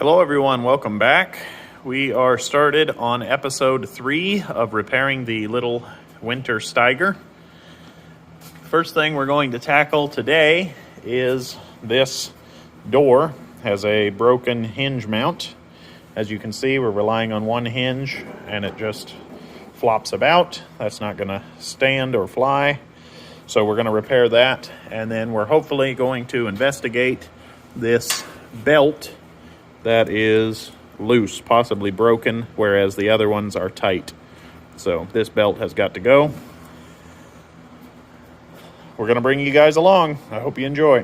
Hello everyone, welcome back. We are started on episode 3 of repairing the little winter Steiger. First thing we're going to tackle today is this door. It has a broken hinge mount. As you can see, we're relying on one hinge and it just flops about. That's not going to stand or fly. So we're going to repair that, and then we're hopefully going to investigate this belt that is loose, possibly broken, whereas the other ones are tight. So this belt has got to go. We're going to bring you guys along. I hope you enjoy.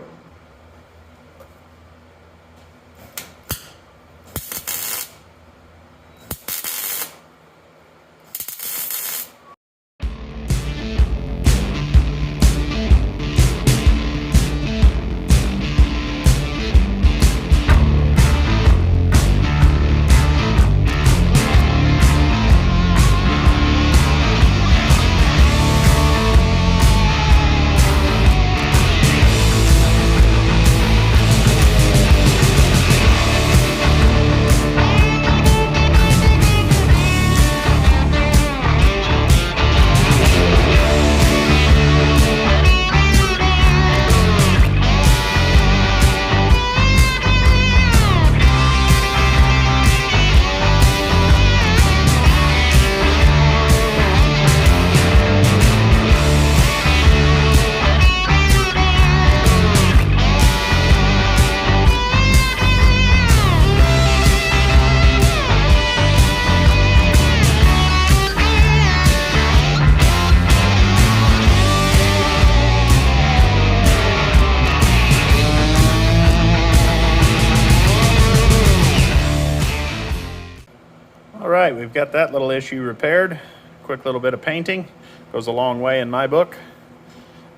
All right, we've got that little issue repaired. Quick little bit of painting. Goes a long way in my book.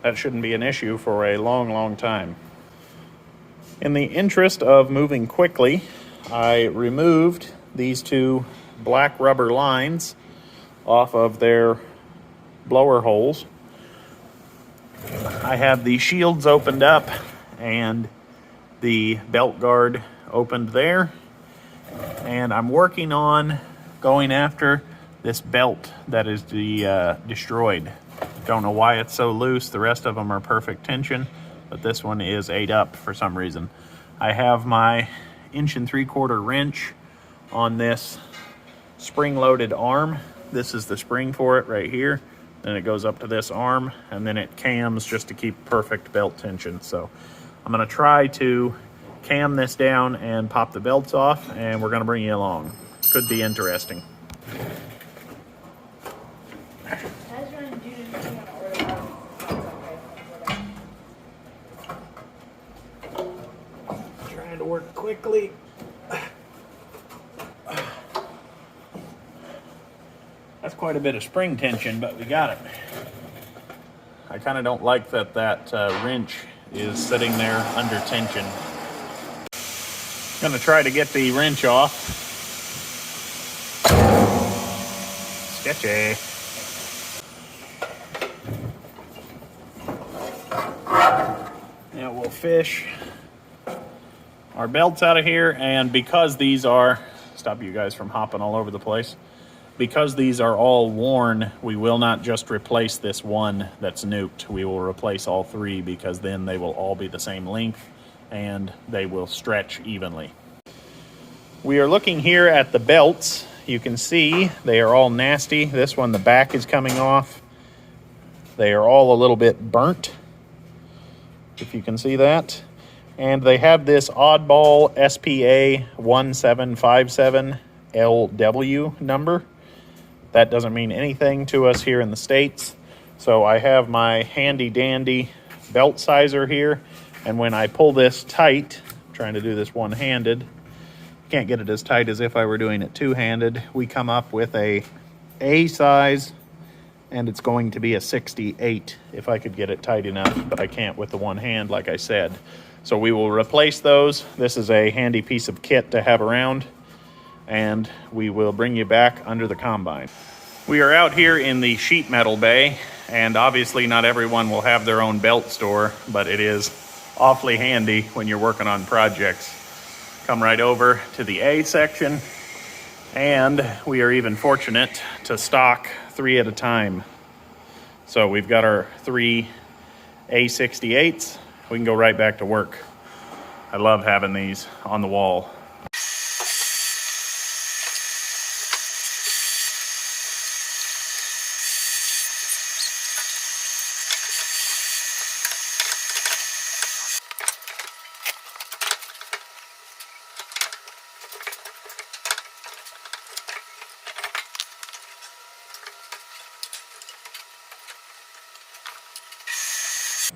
That shouldn't be an issue for a long time. In the interest of moving quickly, I removed these two black rubber lines off of their blower holes. I have the shields opened up and the belt guard opened there. And I'm working on going after this belt that is destroyed. Don't know why it's so loose. The rest of them are perfect tension, but this one is ate up for some reason. I have my 1 3/4 wrench on this spring-loaded arm. This is the spring for it right here. Then it goes up to this arm, and then it cams just to keep perfect belt tension. So I'm going to try to cam this down and pop the belts off, and we're going to bring you along. Could be interesting. Trying to work quickly. That's quite a bit of spring tension, but we got it. I kind of don't like that wrench is sitting there under tension. Gonna try to get the wrench off. Sketchy. Now we'll fish our belts out of here, and because these are, stop you guys from hopping all over the place, because these are all worn, we will not just replace this one that's nuked. We will replace all three, because then they will all be the same length and they will stretch evenly. We are looking here at the belts. You can see they are all nasty. This one, the back is coming off. They are all a little bit burnt, if you can see that. And they have this oddball SPA 1757LW number. That doesn't mean anything to us here in the States. So I have my handy dandy belt sizer here. And when I pull this tight, I'm trying to do this one-handed, can't get it as tight as if I were doing it two-handed, we come up with a size, and it's going to be a 68 if I could get it tight enough, but I can't with the one hand, like I said. So we will replace those. This is a handy piece of kit to have around, and we will bring you back under the combine. We are out here in the sheet metal bay, and obviously not everyone will have their own belt store, but it is awfully handy when you're working on projects, come right over to the A section. And we are even fortunate to stock 3 at a time. So we've got our 3 A68s. We can go right back to work. I love having these on the wall.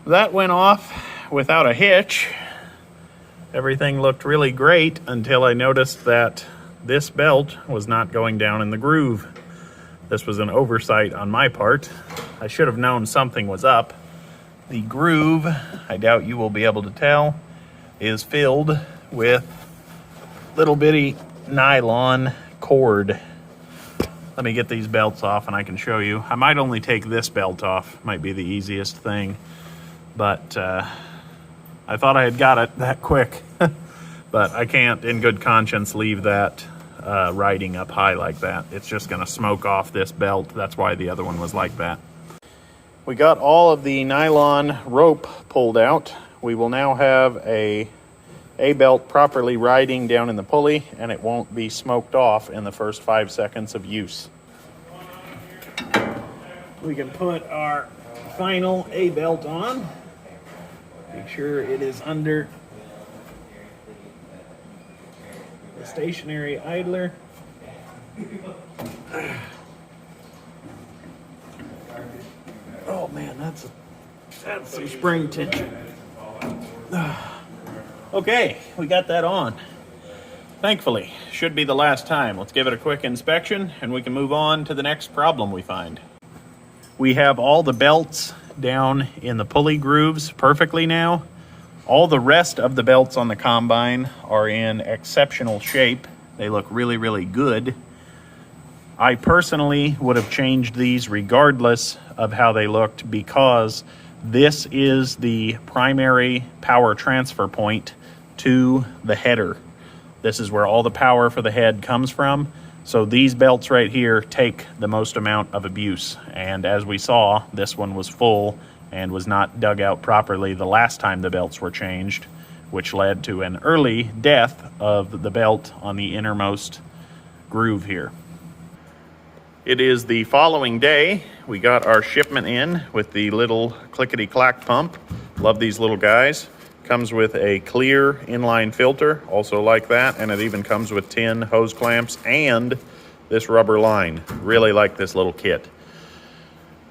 That went off without a hitch. Everything looked really great until I noticed that this belt was not going down in the groove. This was an oversight on my part. I should have known something was up. The groove, I doubt you will be able to tell, is filled with little bitty nylon cord. Let me get these belts off and I can show you. I might only take this belt off, might be the easiest thing. But I thought I had got it that quick. But I can't, in good conscience, leave that riding up high like that. It's just going to smoke off this belt. That's why the other one was like that. We got all of the nylon rope pulled out. We will now have a belt properly riding down in the pulley, and it won't be smoked off in the first 5 seconds of use. We can put our final A belt on. Make sure it is under the stationary idler. Oh man, that's some spring tension. Okay, we got that on. Thankfully, should be the last time. Let's give it a quick inspection and we can move on to the next problem we find. We have all the belts down in the pulley grooves perfectly now. All the rest of the belts on the combine are in exceptional shape. They look really, really good. I personally would have changed these regardless of how they looked because this is the primary power transfer point to the header. This is where all the power for the head comes from. So these belts right here take the most amount of abuse. And as we saw, this one was full and was not dug out properly the last time the belts were changed, which led to an early death of the belt on the innermost groove here. It is the following day. We got our shipment in with the little clickety-clack pump. Love these little guys. Comes with a clear inline filter, also like that, and it even comes with 10 hose clamps and this rubber line. Really like this little kit.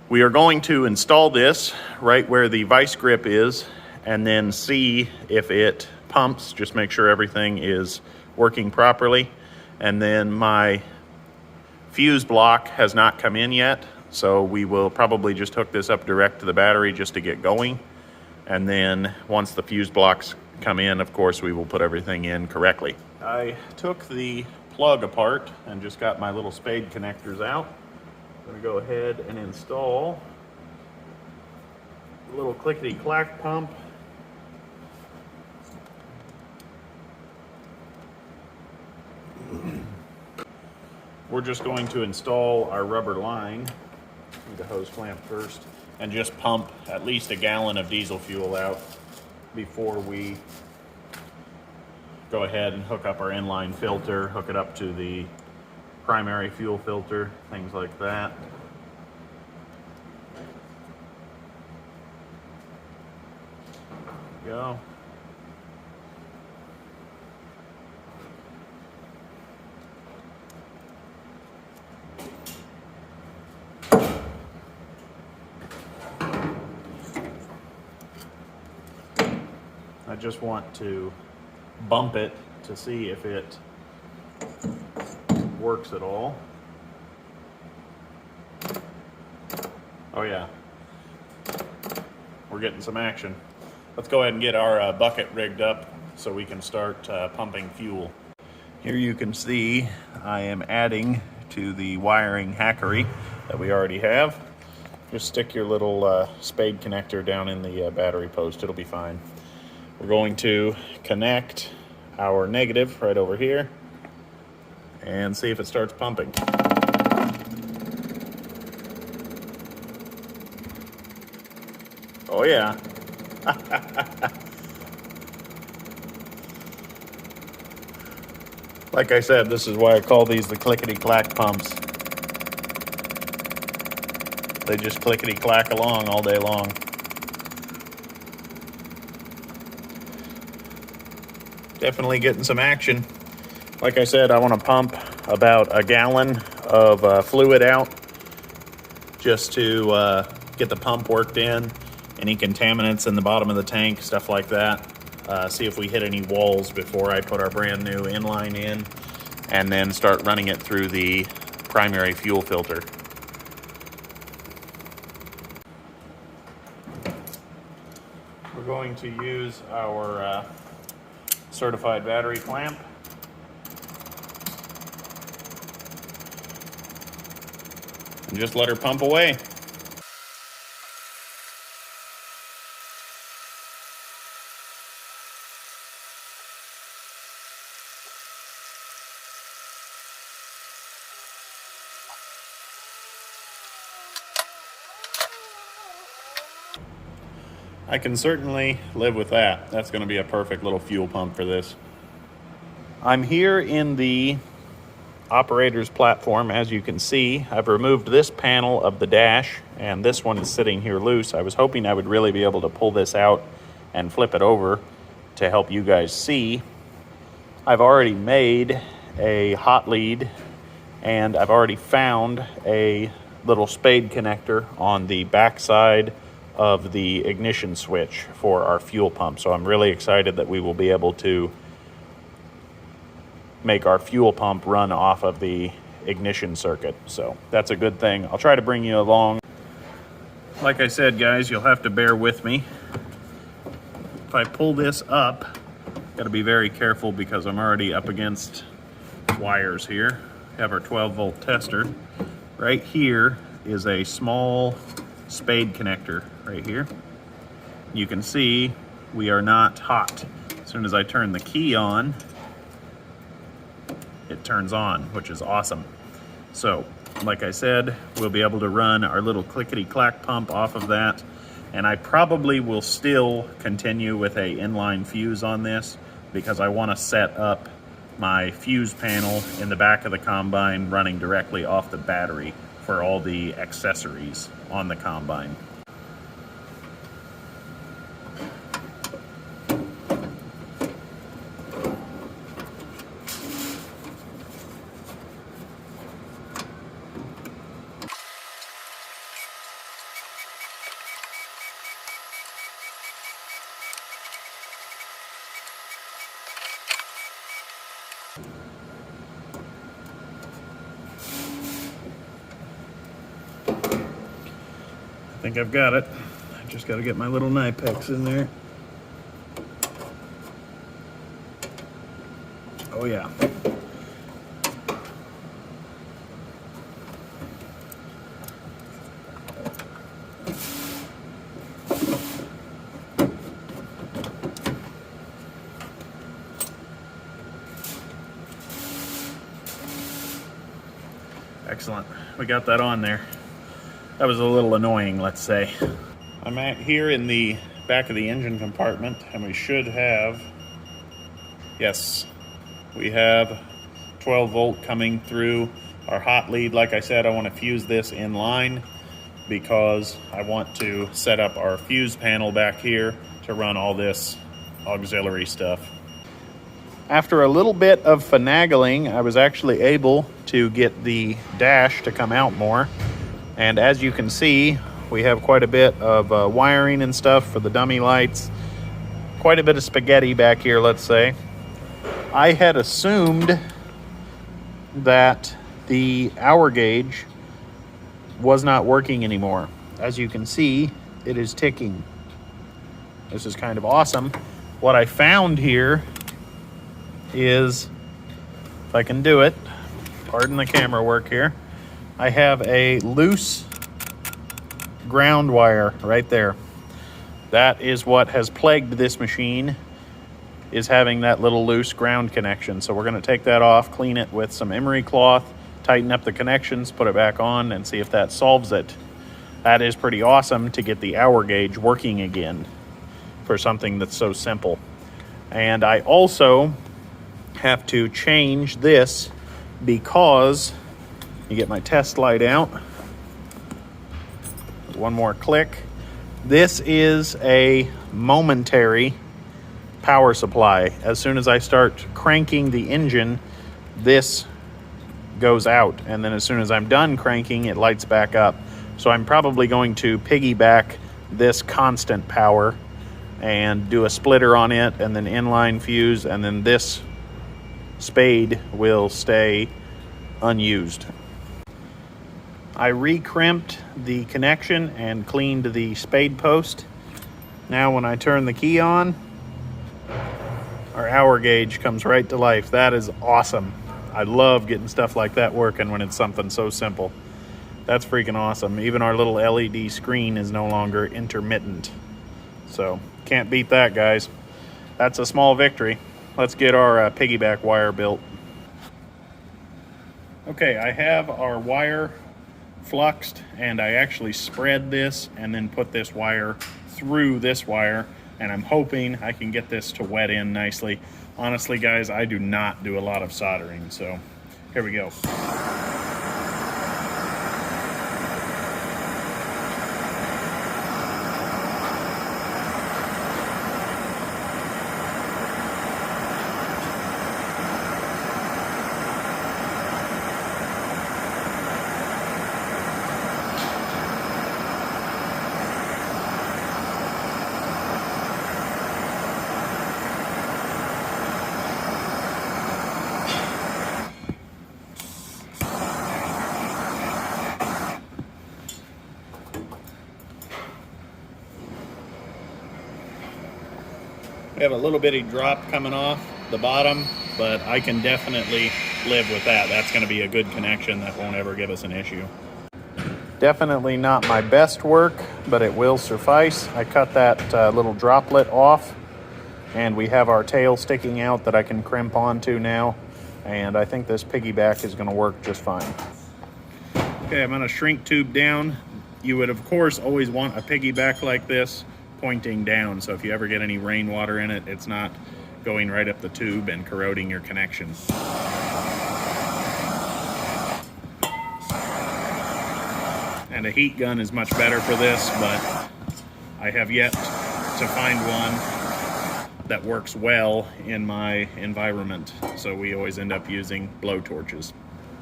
We are going to install this right where the vice grip is and then see if it pumps, just make sure everything is working properly. And then my fuse block has not come in yet, so we will probably just hook this up direct to the battery just to get going. And then once the fuse blocks come in, of course, we will put everything in correctly. I took the plug apart and just got my little spade connectors out. I'm gonna go ahead and install a little clickety-clack pump. We're just going to install our rubber line with the hose clamp first and just pump at least a gallon of diesel fuel out before we go ahead and hook up our inline filter, hook it up to the primary fuel filter, things like that. There we go. I just want to bump it to see if it works at all. Oh yeah, we're getting some action. Let's go ahead and get our bucket rigged up so we can start pumping fuel. Here you can see I am adding to the wiring hackery that we already have. Just stick your little spade connector down in the battery post, it'll be fine. We're going to connect our negative right over here and see if it starts pumping. Oh yeah. Like I said, this is why I call these the clickety-clack pumps. They just clickety-clack along all day long. Definitely getting some action. Like I said, I want to pump about a gallon of fluid out just to get the pump worked in, any contaminants in the bottom of the tank, stuff like that. See if we hit any walls before I put our brand new inline in, and then start running it through the primary fuel filter. We're going to use our certified battery clamp. And just let her pump away. I can certainly live with that. That's going to be a perfect little fuel pump for this. I'm here in the operator's platform. As you can see, I've removed this panel of the dash, and this one is sitting here loose. I was hoping I would really be able to pull this out and flip it over to help you guys see. I've already made a hot lead, and I've already found a little spade connector on the back side of the ignition switch for our fuel pump. So I'm really excited that we will be able to make our fuel pump run off of the ignition circuit. So that's a good thing. I'll try to bring you along. Like I said, guys, you'll have to bear with me. If I pull this up, got to be very careful because I'm already up against wires here. We have our 12-volt tester. Right here is a small spade connector right here. You can see we are not hot. As soon as I turn the key on, it turns on, which is awesome. So, like I said, we'll be able to run our little clickety-clack pump off of that, and I probably will still continue with a inline fuse on this because I want to set up my fuse panel in the back of the combine running directly off the battery for all the accessories on the combine. I think I've got it. I just got to get my little Nipex in there. Oh yeah. Excellent. We got that on there. That was a little annoying, let's say. I'm at here in the back of the engine compartment, and we should have, yes, we have 12 volt coming through our hot lead. Like I said, I want to fuse this in line because I want to set up our fuse panel back here to run all this auxiliary stuff. After a little bit of finagling, I was actually able to get the dash to come out more. And as you can see, we have quite a bit of wiring and stuff for the dummy lights. Quite a bit of spaghetti back here, let's say. I had assumed that the hour gauge was not working anymore. As you can see, it is ticking. This is kind of awesome. What I found here is, if I can do it, pardon the camera work here, I have a loose ground wire right there. That is what has plagued this machine is having that little loose ground connection. So we're going to take that off, clean it with some emery cloth, tighten up the connections, put it back on, and see if that solves it. That is pretty awesome to get the hour gauge working again for something that's so simple. And I also have to change this because, you get my test light out, one more click. This is a momentary power supply. As soon as I start cranking the engine, this goes out, and then as soon as I'm done cranking, it lights back up. So I'm probably going to piggyback this constant power and do a splitter on it, and then inline fuse, and then this spade will stay unused. I re-crimped the connection and cleaned the spade post. Now when I turn the key on, our hour gauge comes right to life. That is awesome. I love getting stuff like that working when it's something so simple. That's freaking awesome. Even our little LED screen is no longer intermittent. So can't beat that, guys. That's a small victory. Let's get our piggyback wire built. Okay, I have our wire fluxed, and I actually spread this and then put this wire through this wire, and I'm hoping I can get this to wet in nicely. Honestly, guys, I do not do a lot of soldering, so here we go. We have a little bitty drop coming off the bottom, but I can definitely live with that. That's going to be a good connection that won't ever give us an issue. Definitely not my best work, but it will suffice. I cut that little droplet off, and we have our tail sticking out that I can crimp onto now, and I think this piggyback is going to work just fine. Okay, I'm going to shrink tube down. You would, of course, always want a piggyback like this pointing down, so if you ever get any rainwater in it, it's not going right up the tube and corroding your connection. And a heat gun is much better for this, but I have yet to find one that works well in my environment, so we always end up using blowtorches.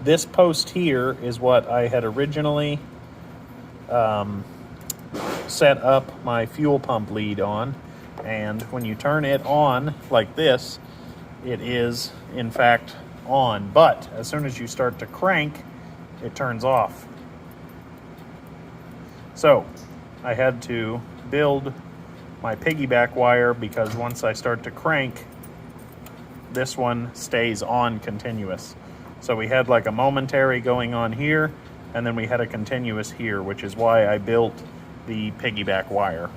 This post here is what I had originally set up my fuel pump lead on, and when you turn it on like this, it is in fact on, but as soon as you start to crank, it turns off. So I had to build my piggyback wire, because once I start to crank, this one stays on continuous. So we had like a momentary going on here, and then we had a continuous here, which is why I built the piggyback wire.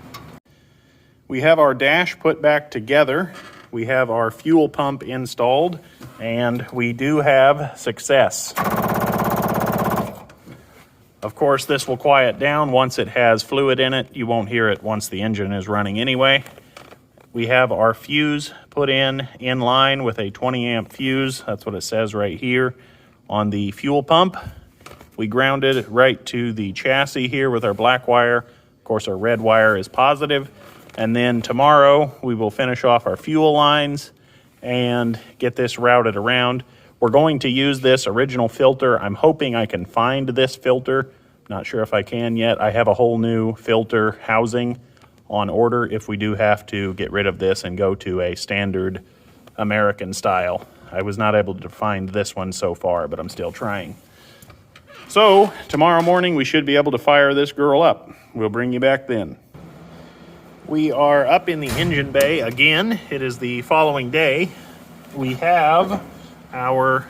We have our dash put back together. We have our fuel pump installed, and we do have success. Of course, this will quiet down once it has fluid in it. You won't hear it once the engine is running anyway. We have our fuse put in line with a 20 amp fuse. That's what it says right here on the fuel pump. We grounded it right to the chassis here with our black wire. Of course, our red wire is positive. And then tomorrow we will finish off our fuel lines and get this routed around. We're going to use this original filter. I'm hoping I can find this filter. Not sure if I can yet. I have a whole new filter housing on order if we do have to get rid of this and go to a standard American style. I was not able to find this one so far, but I'm still trying. So tomorrow morning we should be able to fire this girl up. We'll bring you back then. We are up in the engine bay again. It is the following day. We have our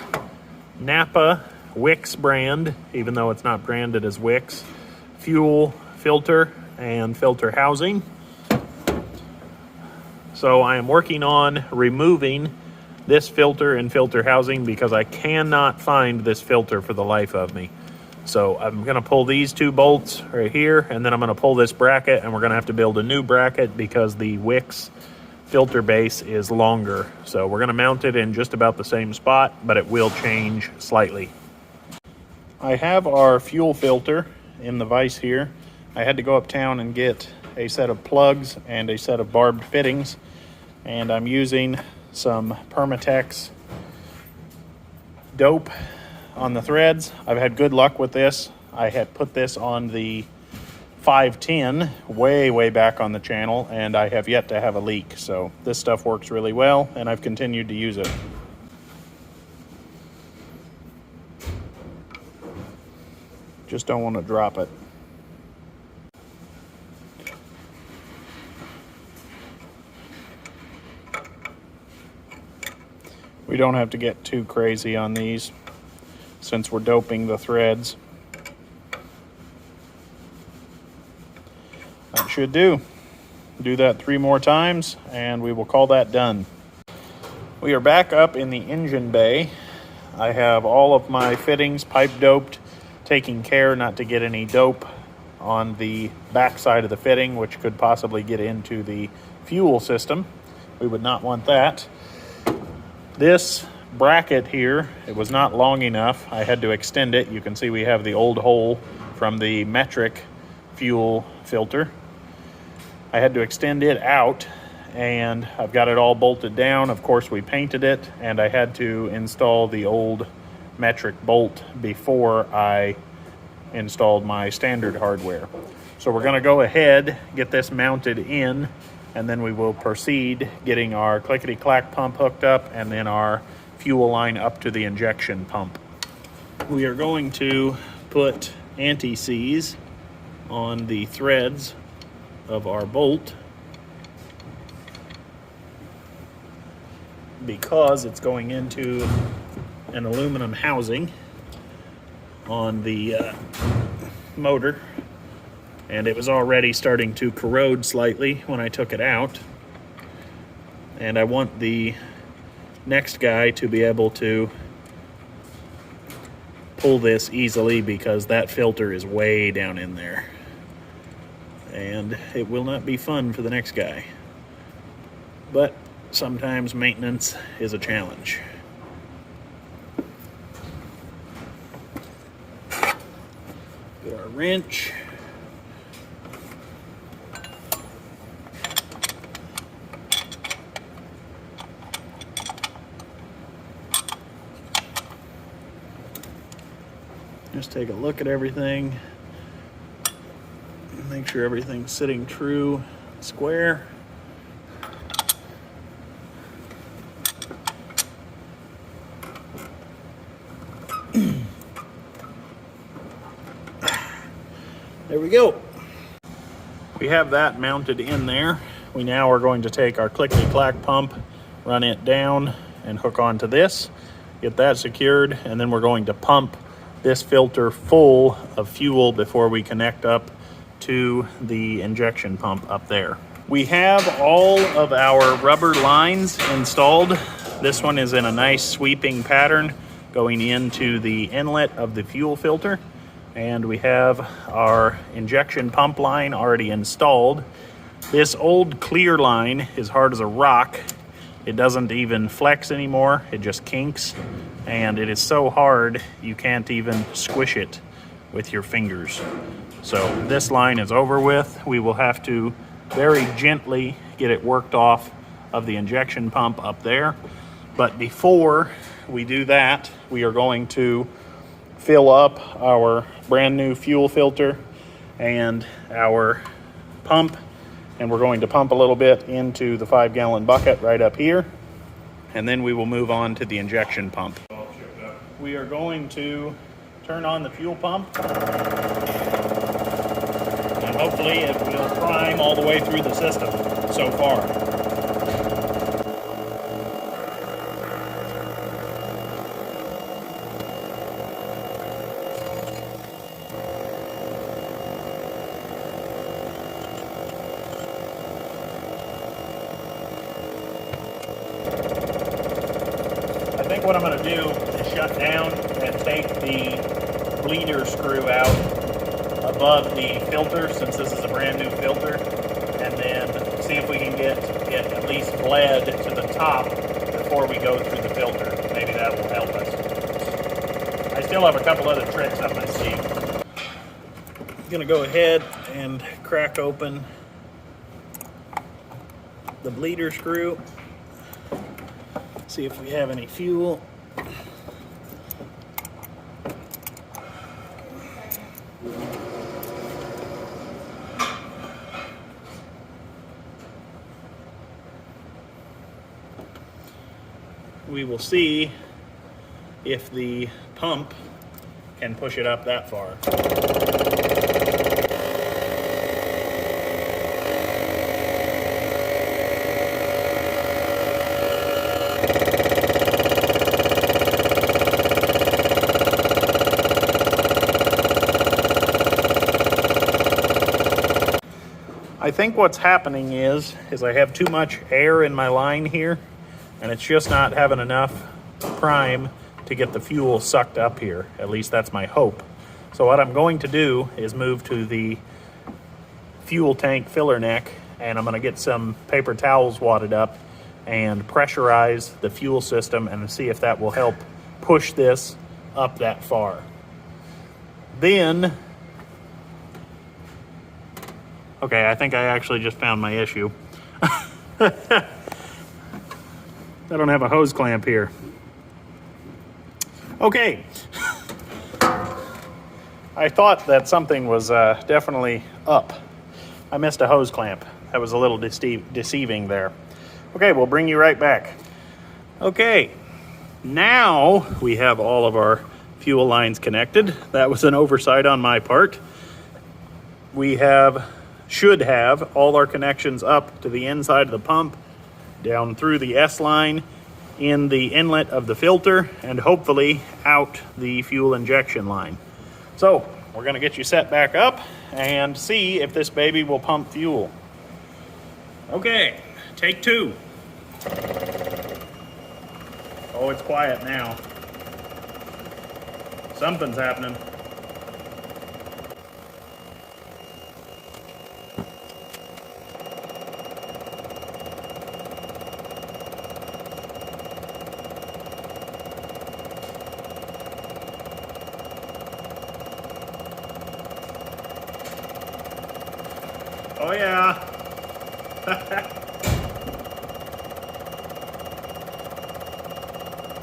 Napa Wix brand, even though it's not branded as Wix, fuel filter and filter housing. So I am working on removing this filter and filter housing because I cannot find this filter for the life of me. So I'm going to pull these 2 bolts right here, and then I'm going to pull this bracket, and we're going to have to build a new bracket because the Wix filter base is longer. So we're going to mount it in just about the same spot, but it will change slightly. I have our fuel filter in the vise here. I had to go uptown and get a set of plugs and a set of barbed fittings, and I'm using some Permatex dope on the threads. I've had good luck with this. I had put this on the 510 way back on the channel, and I have yet to have a leak. So this stuff works really well, and I've continued to use it. Just don't want to drop it. We don't have to get too crazy on these since we're doping the threads. That should do. Do that 3 more times and we will call that done. We are back up in the engine bay. I have all of my fittings pipe doped, taking care not to get any dope on the back side of the fitting, which could possibly get into the fuel system. We would not want that. This bracket here, it was not long enough. I had to extend it. You can see we have the old hole from the metric fuel filter. I had to extend it out, and I've got it all bolted down. Of course, we painted it, and I had to install the old metric bolt before I installed my standard hardware. So we're going to go ahead, get this mounted in, and then we will proceed getting our clickety-clack pump hooked up and then our fuel line up to the injection pump. We are going to put anti-seize on the threads of our bolt because it's going into an aluminum housing on the motor, and it was already starting to corrode slightly when I took it out, and I want the next guy to be able to pull this easily because that filter is way down in there, and it will not be fun for the next guy, but sometimes maintenance is a challenge. Get our wrench. Just take a look at everything. Make sure everything's sitting true, square. There we go. We have that mounted in there. We now are going to take our clickety-clack pump, run it down, and hook onto this, get that secured, and then we're going to pump this filter full of fuel before we connect up to the injection pump up there. We have all of our rubber lines installed. This one is in a nice sweeping pattern going into the inlet of the fuel filter. And we have our injection pump line already installed. This old clear line is hard as a rock. It doesn't even flex anymore, it just kinks. And it is so hard, you can't even squish it with your fingers. So this line is over with. We will have to very gently get it worked off of the injection pump up there. But before we do that, we are going to fill up our brand new fuel filter and our pump, and we're going to pump a little bit into the 5-gallon bucket right up here, and then we will move on to the injection pump. We are going to turn on the fuel pump, and hopefully it will prime all the way through the system so far. think what I'm going to do is shut down and take the bleeder screw out above the filter, since this is a brand new filter, and then see if we can get it at least bled to the top before we go through the filter. Maybe that will help us. I still have a couple other tricks up my sleeve. I'm going to go ahead and crack open the bleeder screw. See if we have any fuel. We will see if the pump can push it up that far. I think what's happening is I have too much air in my line here, and it's just not having enough prime to get the fuel sucked up here. At least that's my hope. So what I'm going to do is move to the fuel tank filler neck, and I'm going to get some paper towels wadded up and pressurize the fuel system and see if that will help push this up that far. Then, okay, I think I actually just found my issue. I don't have a hose clamp here. Okay. I thought that something was definitely up. I missed a hose clamp. That was a little deceiving there. Okay, we'll bring you right back. Okay, now we have all of our fuel lines connected. That was an oversight on my part. We should have all our connections up to the inside of the pump, down through the S line, in the inlet of the filter, and hopefully out the fuel injection line. So we're gonna get you set back up and see if this baby will pump fuel. Okay, take two. Oh, it's quiet now. Something's happening. Oh yeah.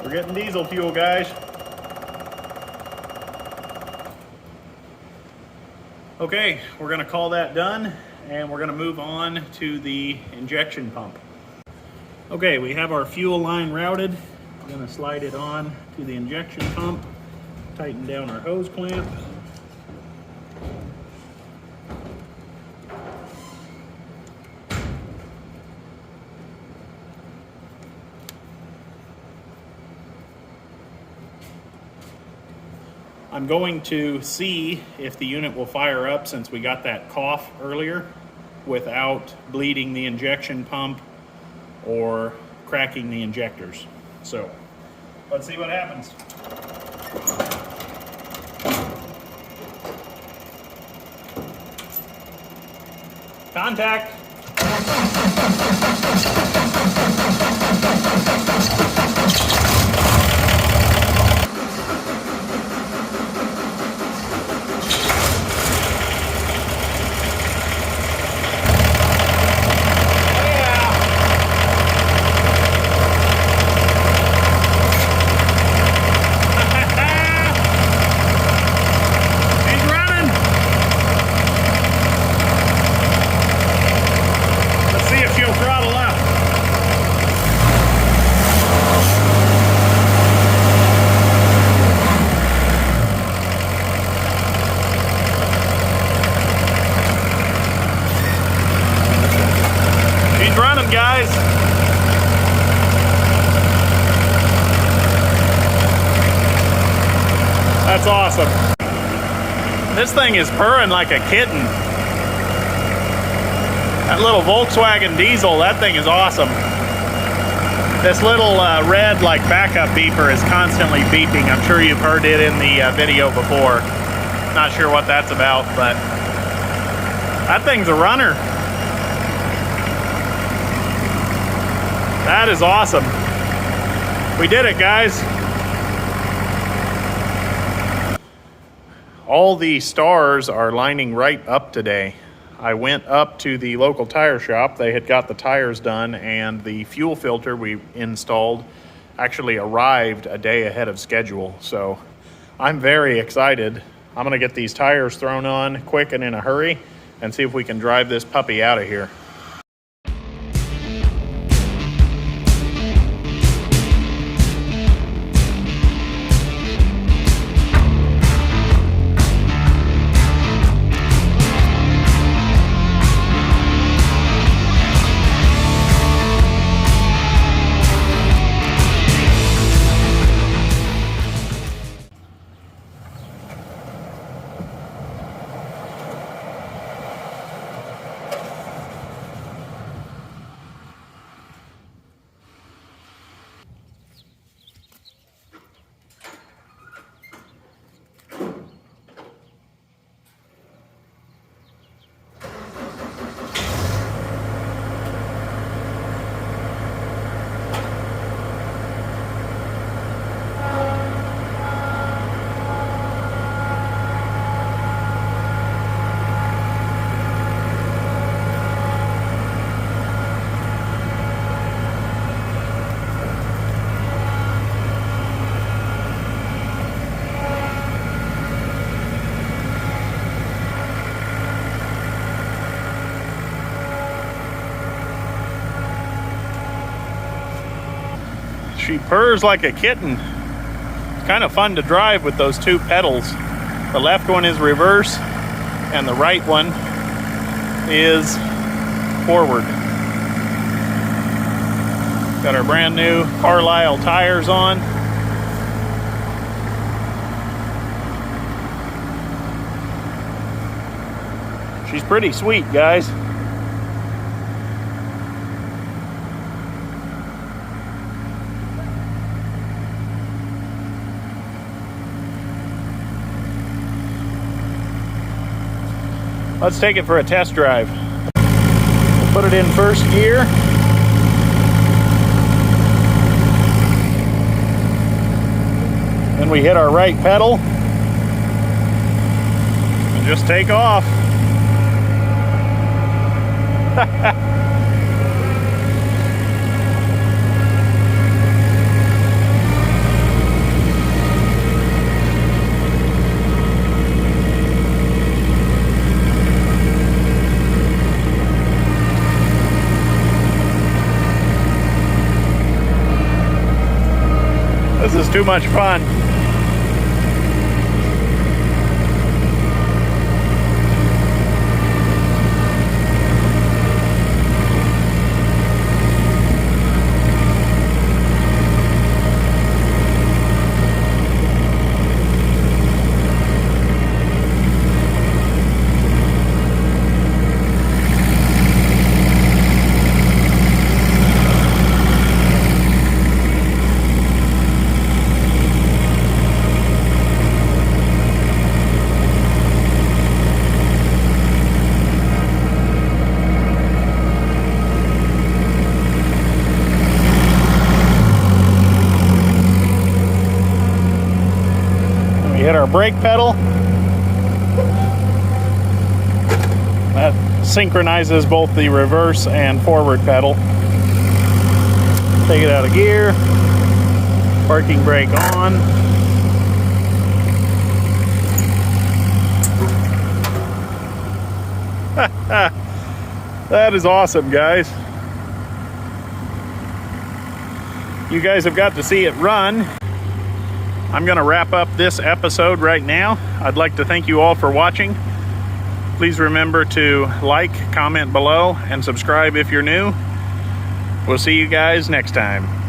We're getting diesel fuel, guys. Okay, we're gonna call that done, and we're gonna move on to the injection pump. Okay, we have our fuel line routed. We're gonna slide it on to the injection pump, tighten down our hose clamp. I'm going to see if the unit will fire up, since we got that cough earlier, without bleeding the injection pump or cracking the injectors. So let's see what happens. Contact. Guys, that's awesome. This thing is purring like a kitten. That little Volkswagen diesel, that thing is awesome. This little red like backup beeper is constantly beeping. I'm sure you've heard it in the video before. Not sure what that's about, but that thing's a runner. That is awesome. We did it, guys. All the stars are lining right up today. I went up to the local tire shop. They had got the tires done, and the fuel filter we installed actually arrived a day ahead of schedule. So I'm very excited. I'm gonna get these tires thrown on quick and in a hurry and see if we can drive this puppy out of here. She purrs like a kitten. It's kind of fun to drive with those two pedals. The left one is reverse and the right one is forward. Got our brand new Carlisle tires on. She's pretty sweet, guys. Let's take it for a test drive. We'll put it in first gear. Then we hit our right pedal and just take off. This is too much fun. Hit our brake pedal. That synchronizes both the reverse and forward pedal. Take it out of gear. Parking brake on. That is awesome, guys. You guys have got to see it run. I'm going to wrap up this episode right now. I'd like to thank you all for watching. Please remember to like, comment below, and subscribe if you're new. We'll see you guys next time.